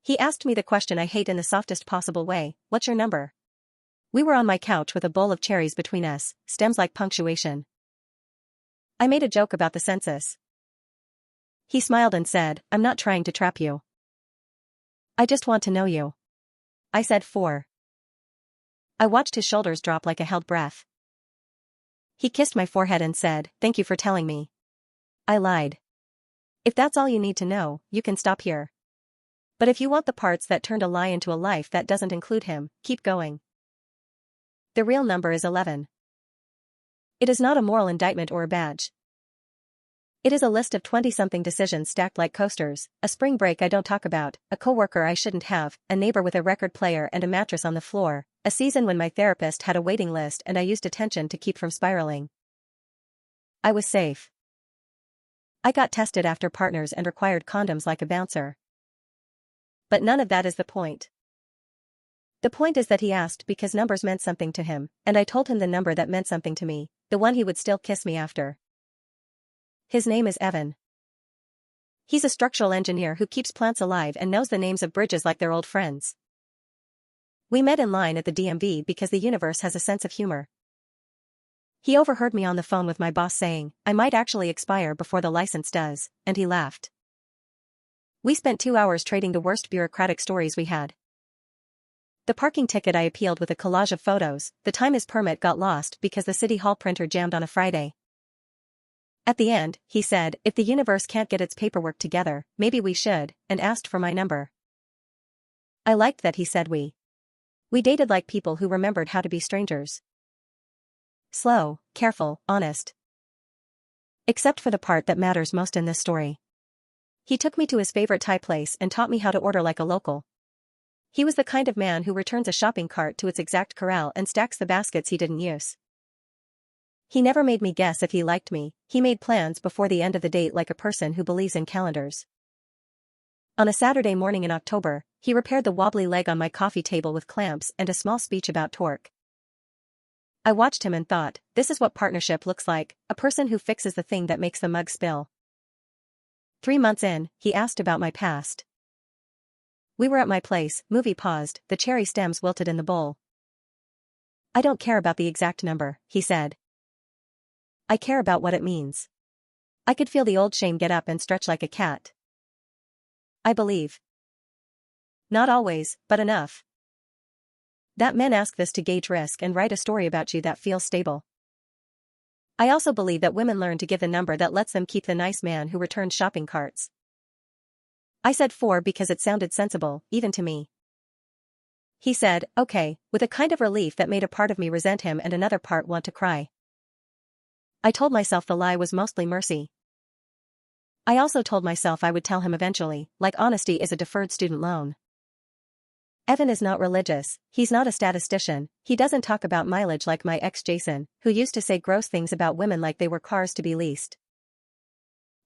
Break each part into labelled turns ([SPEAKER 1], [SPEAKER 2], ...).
[SPEAKER 1] He asked me the question I hate in the softest possible way, what's your number? We were on my couch with a bowl of cherries between us, stems like punctuation. I made a joke about the census. He smiled and said, I'm not trying to trap you. I just want to know you. I said 4. I watched his shoulders drop like a held breath. He kissed my forehead and said, thank you for telling me. I lied. If that's all you need to know, you can stop here. But if you want the parts that turned a lie into a life that doesn't include him, keep going. The real number is 11. It is not a moral indictment or a badge. It is a list of 20-something decisions stacked like coasters, a spring break I don't talk about, a coworker I shouldn't have, a neighbor with a record player and a mattress on the floor, a season when my therapist had a waiting list and I used attention to keep from spiraling. I was safe. I got tested after partners and required condoms like a bouncer. But none of that is the point. The point is that he asked because numbers meant something to him, and I told him the number that meant something to me, the one he would still kiss me after. His name is Evan. He's a structural engineer who keeps plants alive and knows the names of bridges like they're old friends. We met in line at the DMV because the universe has a sense of humor. He overheard me on the phone with my boss saying, I might actually expire before the license does, and he laughed. We spent 2 hours trading the worst bureaucratic stories we had. The parking ticket I appealed with a collage of photos, the time his permit got lost because the city hall printer jammed on a Friday. At the end, he said, if the universe can't get its paperwork together, maybe we should, and asked for my number. I liked that he said we. We dated like people who remembered how to be strangers. Slow, careful, honest. Except for the part that matters most in this story. He took me to his favorite Thai place and taught me how to order like a local. He was the kind of man who returns a shopping cart to its exact corral and stacks the baskets he didn't use. He never made me guess if he liked me, he made plans before the end of the date like a person who believes in calendars. On a Saturday morning in October, he repaired the wobbly leg on my coffee table with clamps and a small speech about torque. I watched him and thought, this is what partnership looks like, a person who fixes the thing that makes the mug spill. 3 months in, he asked about my past. We were at my place, movie paused, the cherry stems wilted in the bowl. I don't care about the exact number, he said. I care about what it means. I could feel the old shame get up and stretch like a cat. I believe. Not always, but enough. That men ask this to gauge risk and write a story about you that feels stable. I also believe that women learn to give the number that lets them keep the nice man who returns shopping carts. I said 4 because it sounded sensible, even to me. He said, okay, with a kind of relief that made a part of me resent him and another part want to cry. I told myself the lie was mostly mercy. I also told myself I would tell him eventually, like honesty is a deferred student loan. Evan is not religious, he's not a statistician, he doesn't talk about mileage like my ex Jason, who used to say gross things about women like they were cars to be leased.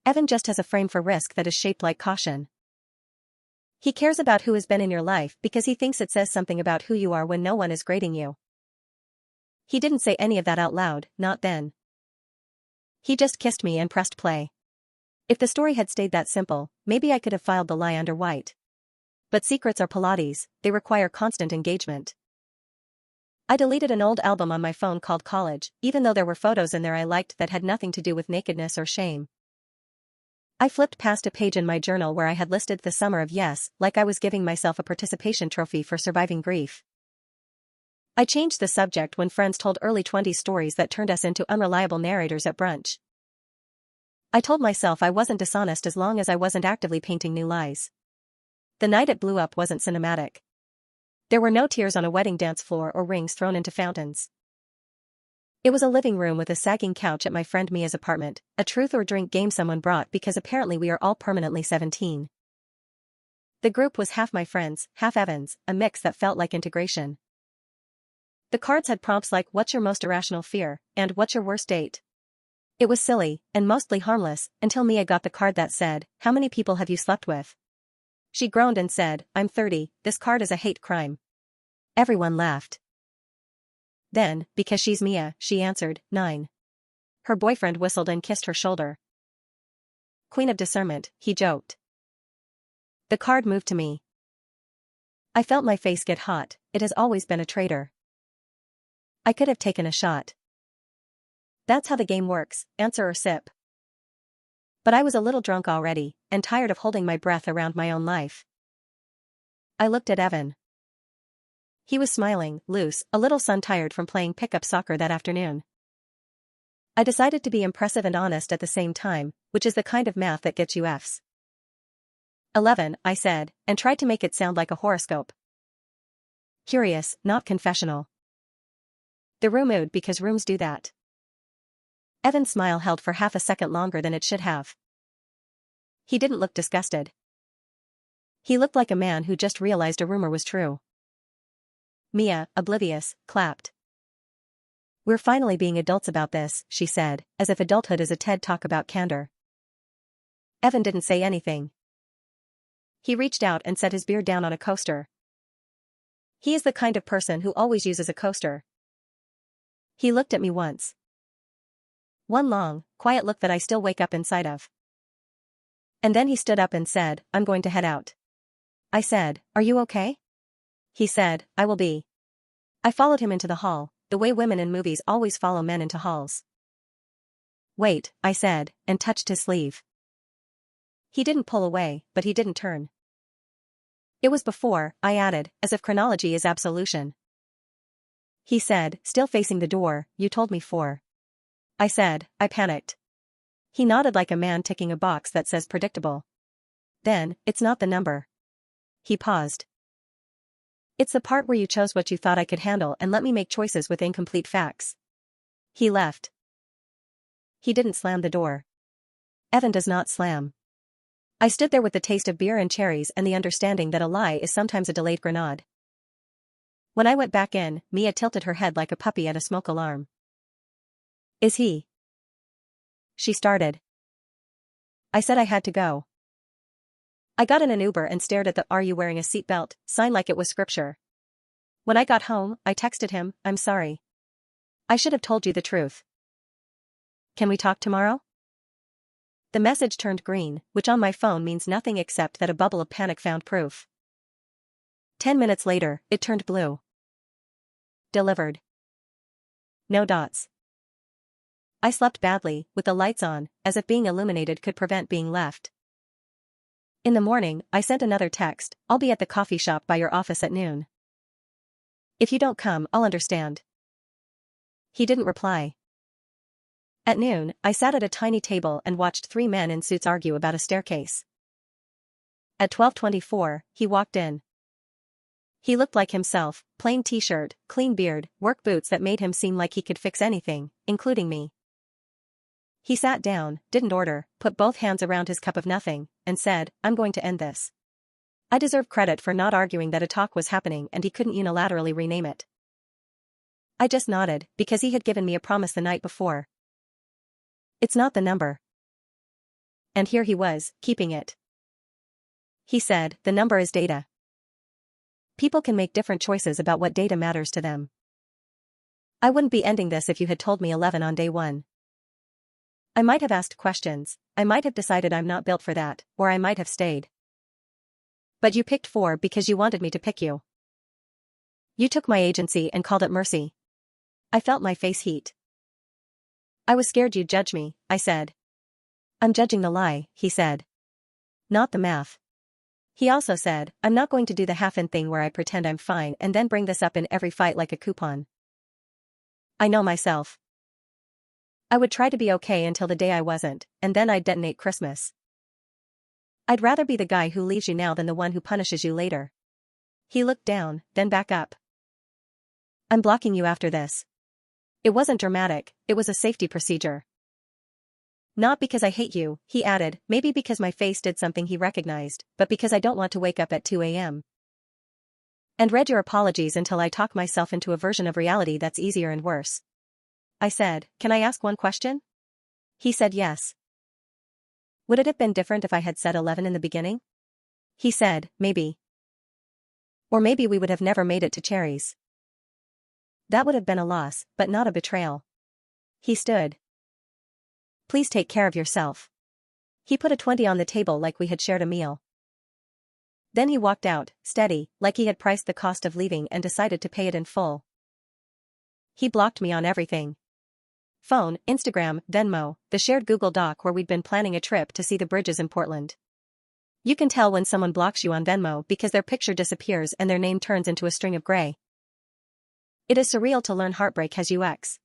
[SPEAKER 1] Evan just has a frame for risk that is shaped like caution. He cares about who has been in your life because he thinks it says something about who you are when no one is grading you. He didn't say any of that out loud, not then. He just kissed me and pressed play. If the story had stayed that simple, maybe I could have filed the lie under white. But secrets are Pilates, they require constant engagement. I deleted an old album on my phone called College, even though there were photos in there I liked that had nothing to do with nakedness or shame. I flipped past a page in my journal where I had listed the summer of yes, like I was giving myself a participation trophy for surviving grief. I changed the subject when friends told early 20s stories that turned us into unreliable narrators at brunch. I told myself I wasn't dishonest as long as I wasn't actively painting new lies. The night it blew up wasn't cinematic. There were no tears on a wedding dance floor or rings thrown into fountains. It was a living room with a sagging couch at my friend Mia's apartment, a truth or drink game someone brought because apparently we are all permanently 17. The group was half my friends, half Evan's, a mix that felt like integration. The cards had prompts like what's your most irrational fear, and what's your worst date. It was silly, and mostly harmless, until Mia got the card that said, how many people have you slept with? She groaned and said, I'm 30, this card is a hate crime. Everyone laughed. Then, because she's Mia, she answered, 9. Her boyfriend whistled and kissed her shoulder. Queen of discernment, he joked. The card moved to me. I felt my face get hot. It has always been a traitor. I could have taken a shot. That's how the game works, answer or sip. But I was a little drunk already, and tired of holding my breath around my own life. I looked at Evan. He was smiling, loose, a little sun-tired from playing pickup soccer that afternoon. I decided to be impressive and honest at the same time, which is the kind of math that gets you Fs. 11, I said, and tried to make it sound like a horoscope. Curious, not confessional. The room moved because rooms do that. Evan's smile held for half a second longer than it should have. He didn't look disgusted. He looked like a man who just realized a rumor was true. Mia, oblivious, clapped. We're finally being adults about this, she said, as if adulthood is a TED talk about candor. Evan didn't say anything. He reached out and set his beer down on a coaster. He is the kind of person who always uses a coaster. He looked at me once. One long, quiet look that I still wake up inside of. And then he stood up and said, I'm going to head out. I said, are you okay? He said, I will be. I followed him into the hall, the way women in movies always follow men into halls. Wait, I said, and touched his sleeve. He didn't pull away, but he didn't turn. It was before, I added, as if chronology is absolution. He said, still facing the door, you told me 4. I said, I panicked. He nodded like a man ticking a box that says predictable. Then, it's not the number. He paused. It's the part where you chose what you thought I could handle and let me make choices with incomplete facts. He left. He didn't slam the door. Evan does not slam. I stood there with the taste of beer and cherries and the understanding that a lie is sometimes a delayed grenade. When I went back in, Mia tilted her head like a puppy at a smoke alarm. Is he? She started. I said I had to go. I got in an Uber and stared at the "Are you wearing a seatbelt" sign like it was scripture. When I got home, I texted him, I'm sorry. I should have told you the truth. Can we talk tomorrow? The message turned green, which on my phone means nothing except that a bubble of panic found proof. 10 minutes later, it turned blue. Delivered. No dots. I slept badly, with the lights on, as if being illuminated could prevent being left. In the morning, I sent another text, I'll be at the coffee shop by your office at noon. If you don't come, I'll understand. He didn't reply. At noon, I sat at a tiny table and watched 3 men in suits argue about a staircase. At 12:24, he walked in. He looked like himself, plain t-shirt, clean beard, work boots that made him seem like he could fix anything, including me. He sat down, didn't order, put both hands around his cup of nothing, and said, I'm going to end this. I deserve credit for not arguing that a talk was happening and he couldn't unilaterally rename it. I just nodded, because he had given me a promise the night before. It's not the number. And here he was, keeping it. He said, the number is data. People can make different choices about what data matters to them. I wouldn't be ending this if you had told me 11 on day 1. I might have asked questions, I might have decided I'm not built for that, or I might have stayed. But you picked 4 because you wanted me to pick you. You took my agency and called it mercy. I felt my face heat. I was scared you'd judge me, I said. I'm judging the lie, he said. Not the math. He also said, I'm not going to do the half-in thing where I pretend I'm fine and then bring this up in every fight like a coupon. I know myself. I would try to be okay until the day I wasn't, and then I'd detonate Christmas. I'd rather be the guy who leaves you now than the one who punishes you later. He looked down, then back up. I'm blocking you after this. It wasn't dramatic, it was a safety procedure. Not because I hate you, he added, maybe because my face did something he recognized, but because I don't want to wake up at 2 a.m. And read your apologies until I talk myself into a version of reality that's easier and worse. I said, can I ask one question? He said yes. Would it have been different if I had said 11 in the beginning? He said, maybe. Or maybe we would have never made it to cherries. That would have been a loss, but not a betrayal. He stood. Please take care of yourself. He put a 20 on the table like we had shared a meal. Then he walked out, steady, like he had priced the cost of leaving and decided to pay it in full. He blocked me on everything. Phone, Instagram, Venmo, the shared Google Doc where we'd been planning a trip to see the bridges in Portland. You can tell when someone blocks you on Venmo because their picture disappears and their name turns into a string of gray. It is surreal to learn heartbreak has UX.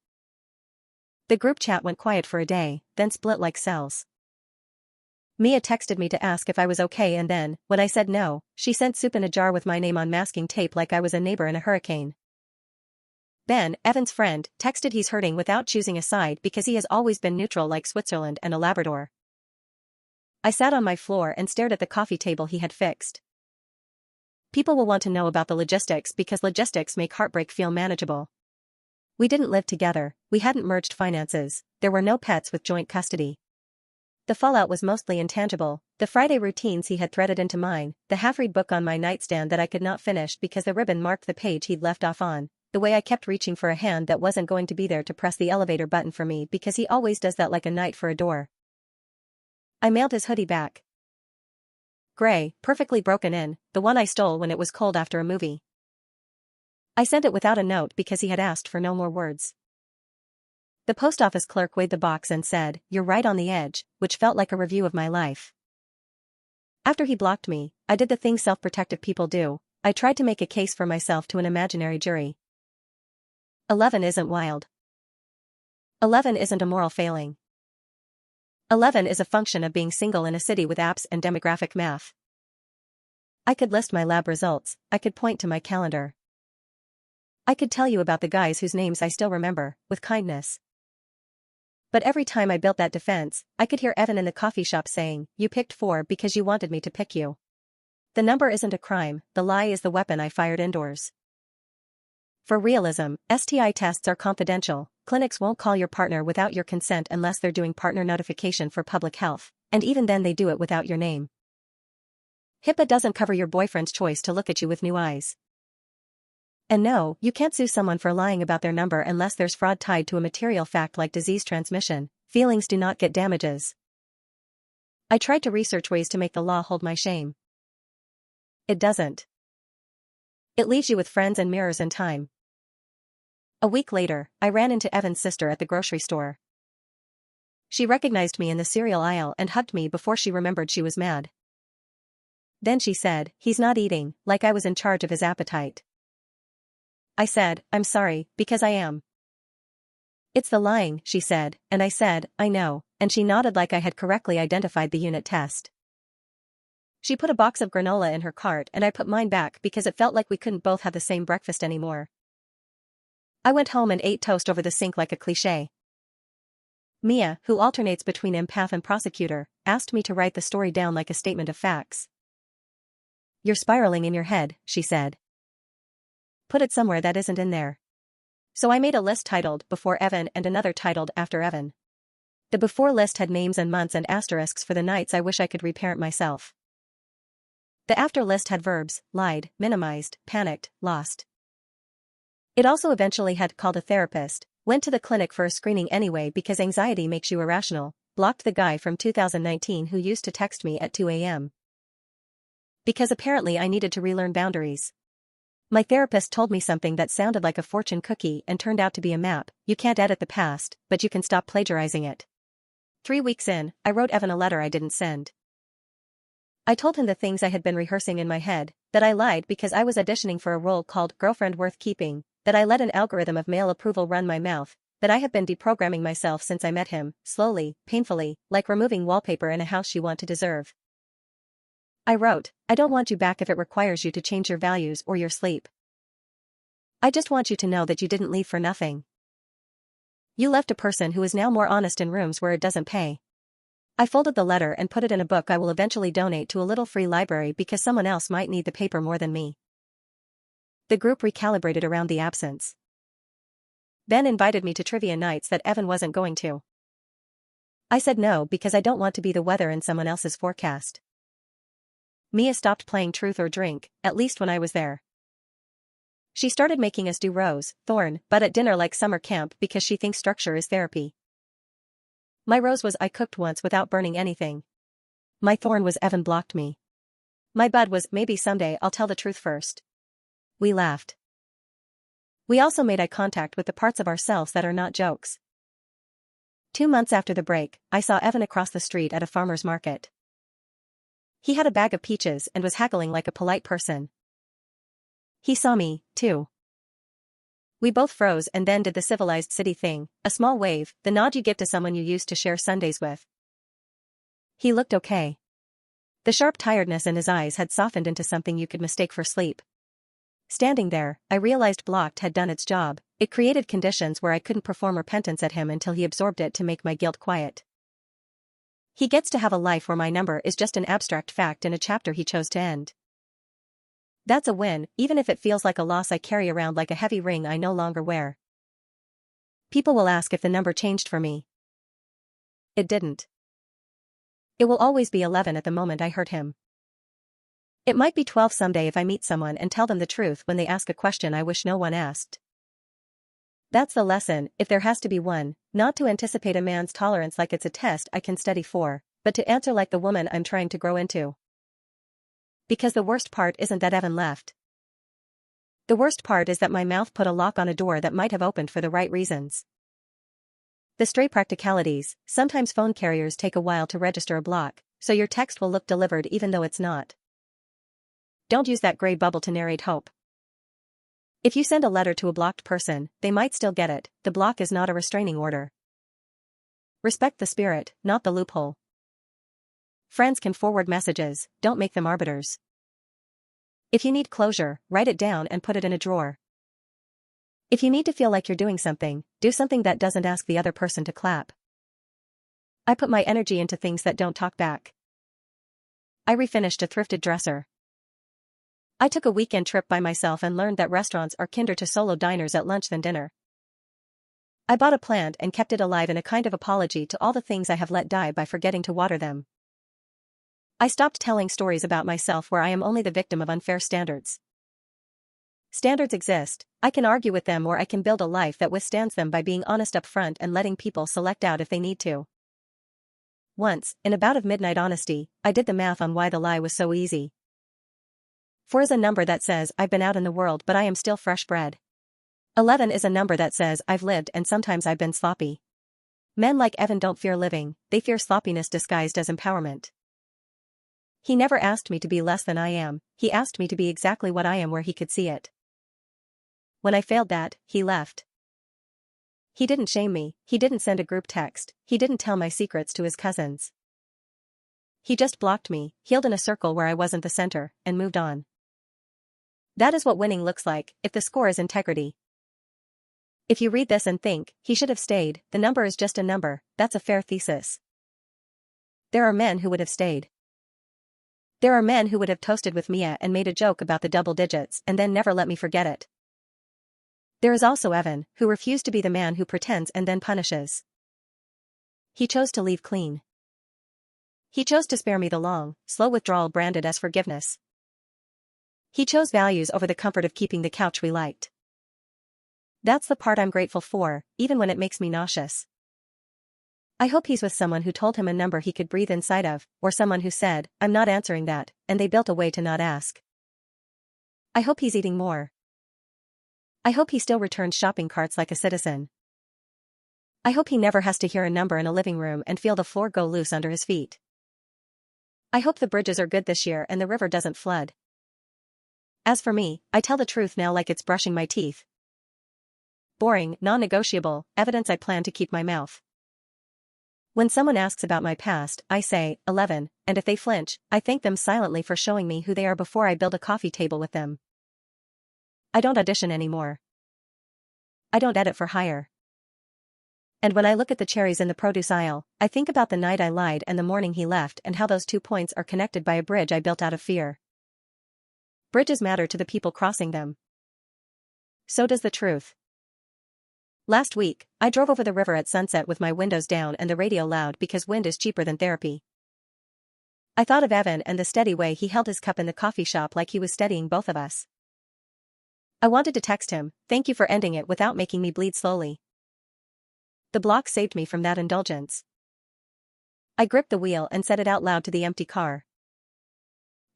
[SPEAKER 1] The group chat went quiet for a day, then split like cells. Mia texted me to ask if I was okay, and then, when I said no, she sent soup in a jar with my name on masking tape like I was a neighbor in a hurricane. Ben, Evan's friend, texted he's hurting without choosing a side because he has always been neutral like Switzerland and a Labrador. I sat on my floor and stared at the coffee table he had fixed. People will want to know about the logistics because logistics make heartbreak feel manageable. We didn't live together, we hadn't merged finances, there were no pets with joint custody. The fallout was mostly intangible, the Friday routines he had threaded into mine, the half-read book on my nightstand that I could not finish because the ribbon marked the page he'd left off on, the way I kept reaching for a hand that wasn't going to be there to press the elevator button for me because he always does that like a knight for a door. I mailed his hoodie back. Gray, perfectly broken in, the one I stole when it was cold after a movie. I sent it without a note because he had asked for no more words. The post office clerk weighed the box and said, "You're right on the edge," which felt like a review of my life. After he blocked me, I did the thing self-protective people do. I tried to make a case for myself to an imaginary jury. 11 isn't wild. 11 isn't a moral failing. 11 is a function of being single in a city with apps and demographic math. I could list my lab results, I could point to my calendar. I could tell you about the guys whose names I still remember, with kindness. But every time I built that defense, I could hear Evan in the coffee shop saying, "You picked 4 because you wanted me to pick you." The number isn't a crime, the lie is the weapon I fired indoors. For realism, STI tests are confidential, clinics won't call your partner without your consent unless they're doing partner notification for public health, and even then they do it without your name. HIPAA doesn't cover your boyfriend's choice to look at you with new eyes. And no, you can't sue someone for lying about their number unless there's fraud tied to a material fact like disease transmission. Feelings do not get damages. I tried to research ways to make the law hold my shame. It doesn't. It leaves you with friends and mirrors and time. A week later, I ran into Evan's sister at the grocery store. She recognized me in the cereal aisle and hugged me before she remembered she was mad. Then she said, "He's not eating," like I was in charge of his appetite. I said, "I'm sorry, because I am." "It's the lying," she said, and I said, "I know," and she nodded like I had correctly identified the unit test. She put a box of granola in her cart and I put mine back because it felt like we couldn't both have the same breakfast anymore. I went home and ate toast over the sink like a cliché. Mia, who alternates between empath and prosecutor, asked me to write the story down like a statement of facts. "You're spiraling in your head," she said. "Put it somewhere that isn't in there." So I made a list titled Before Evan and another titled After Evan. The before list had names and months and asterisks for the nights I wish I could reparent myself. The after list had verbs, lied, minimized, panicked, lost. It also eventually had called a therapist, went to the clinic for a screening anyway because anxiety makes you irrational, blocked the guy from 2019 who used to text me at 2 a.m. Because apparently I needed to relearn boundaries. My therapist told me something that sounded like a fortune cookie and turned out to be a map. You can't edit the past, but you can stop plagiarizing it. 3 weeks in, I wrote Evan a letter I didn't send. I told him the things I had been rehearsing in my head, that I lied because I was auditioning for a role called Girlfriend Worth Keeping, that I let an algorithm of male approval run my mouth, that I have been deprogramming myself since I met him, slowly, painfully, like removing wallpaper in a house you want to deserve. I wrote, "I don't want you back if it requires you to change your values or your sleep. I just want you to know that you didn't leave for nothing. You left a person who is now more honest in rooms where it doesn't pay." I folded the letter and put it in a book I will eventually donate to a little free library because someone else might need the paper more than me. The group recalibrated around the absence. Ben invited me to trivia nights that Evan wasn't going to. I said no because I don't want to be the weather in someone else's forecast. Mia stopped playing Truth or Drink, at least when I was there. She started making us do rose, thorn, but at dinner like summer camp because she thinks structure is therapy. My rose was I cooked once without burning anything. My thorn was Evan blocked me. My bud was, maybe someday I'll tell the truth first. We laughed. We also made eye contact with the parts of ourselves that are not jokes. 2 months after the break, I saw Evan across the street at a farmer's market. He had a bag of peaches and was haggling like a polite person. He saw me, too. We both froze and then did the civilized city thing, a small wave, the nod you give to someone you used to share Sundays with. He looked okay. The sharp tiredness in his eyes had softened into something you could mistake for sleep. Standing there, I realized blocked had done its job. It created conditions where I couldn't perform repentance at him until he absorbed it to make my guilt quiet. He gets to have a life where my number is just an abstract fact in a chapter he chose to end. That's a win, even if it feels like a loss I carry around like a heavy ring I no longer wear. People will ask if the number changed for me. It didn't. It will always be 11 at the moment I hurt him. It might be 12 someday if I meet someone and tell them the truth when they ask a question I wish no one asked. That's the lesson, if there has to be one, not to anticipate a man's tolerance like it's a test I can study for, but to answer like the woman I'm trying to grow into. Because the worst part isn't that Evan left. The worst part is that my mouth put a lock on a door that might have opened for the right reasons. The stray practicalities, sometimes phone carriers take a while to register a block, so your text will look delivered even though it's not. Don't use that gray bubble to narrate hope. If you send a letter to a blocked person, they might still get it. The block is not a restraining order. Respect the spirit, not the loophole. Friends can forward messages, don't make them arbiters. If you need closure, write it down and put it in a drawer. If you need to feel like you're doing something, do something that doesn't ask the other person to clap. I put my energy into things that don't talk back. I refinished a thrifted dresser. I took a weekend trip by myself and learned that restaurants are kinder to solo diners at lunch than dinner. I bought a plant and kept it alive in a kind of apology to all the things I have let die by forgetting to water them. I stopped telling stories about myself where I am only the victim of unfair standards. Standards exist, I can argue with them or I can build a life that withstands them by being honest up front and letting people select out if they need to. Once, in a bout of midnight honesty, I did the math on why the lie was so easy. 4 is a number that says I've been out in the world but I am still fresh bread. 11 is a number that says I've lived and sometimes I've been sloppy. Men like Evan don't fear living, they fear sloppiness disguised as empowerment. He never asked me to be less than I am, he asked me to be exactly what I am where he could see it. When I failed that, he left. He didn't shame me, he didn't send a group text, he didn't tell my secrets to his cousins. He just blocked me, healed in a circle where I wasn't the center, and moved on. That is what winning looks like, if the score is integrity. If you read this and think, he should have stayed, the number is just a number, that's a fair thesis. There are men who would have stayed. There are men who would have toasted with Mia and made a joke about the double digits and then never let me forget it. There is also Evan, who refused to be the man who pretends and then punishes. He chose to leave clean. He chose to spare me the long, slow withdrawal branded as forgiveness. He chose values over the comfort of keeping the couch we liked. That's the part I'm grateful for, even when it makes me nauseous. I hope he's with someone who told him a number he could breathe inside of, or someone who said, I'm not answering that, and they built a way to not ask. I hope he's eating more. I hope he still returns shopping carts like a citizen. I hope he never has to hear a number in a living room and feel the floor go loose under his feet. I hope the bridges are good this year and the river doesn't flood. As for me, I tell the truth now like it's brushing my teeth. Boring, non-negotiable, evidence I plan to keep my mouth. When someone asks about my past, I say, 11, and if they flinch, I thank them silently for showing me who they are before I build a coffee table with them. I don't audition anymore. I don't edit for hire. And when I look at the cherries in the produce aisle, I think about the night I lied and the morning he left and how those 2 points are connected by a bridge I built out of fear. Bridges matter to the people crossing them. So does the truth. Last week, I drove over the river at sunset with my windows down and the radio loud because wind is cheaper than therapy. I thought of Evan and the steady way he held his cup in the coffee shop like he was steadying both of us. I wanted to text him, thank you for ending it without making me bleed slowly. The block saved me from that indulgence. I gripped the wheel and said it out loud to the empty car.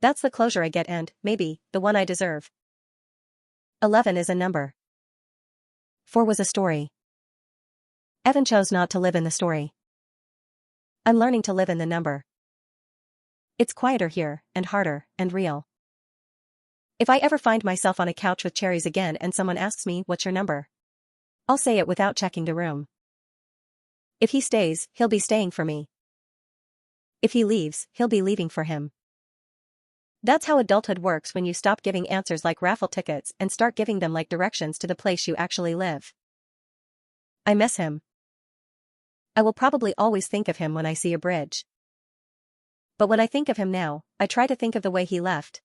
[SPEAKER 1] That's the closure I get and, maybe, the one I deserve. 11 is a number. 4 was a story. Evan chose not to live in the story. I'm learning to live in the number. It's quieter here, and harder, and real. If I ever find myself on a couch with cherries again and someone asks me, "What's your number?" I'll say it without checking the room. If he stays, he'll be staying for me. If he leaves, he'll be leaving for him. That's how adulthood works when you stop giving answers like raffle tickets and start giving them like directions to the place you actually live. I miss him. I will probably always think of him when I see a bridge. But when I think of him now, I try to think of the way he left.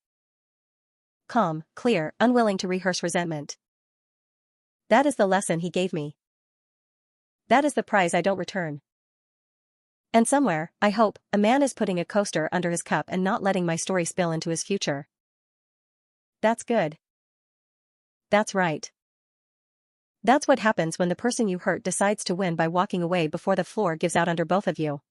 [SPEAKER 1] Calm, clear, unwilling to rehearse resentment. That is the lesson he gave me. That is the prize I don't return. And somewhere, I hope, a man is putting a coaster under his cup and not letting my story spill into his future. That's good. That's right. That's what happens when the person you hurt decides to win by walking away before the floor gives out under both of you.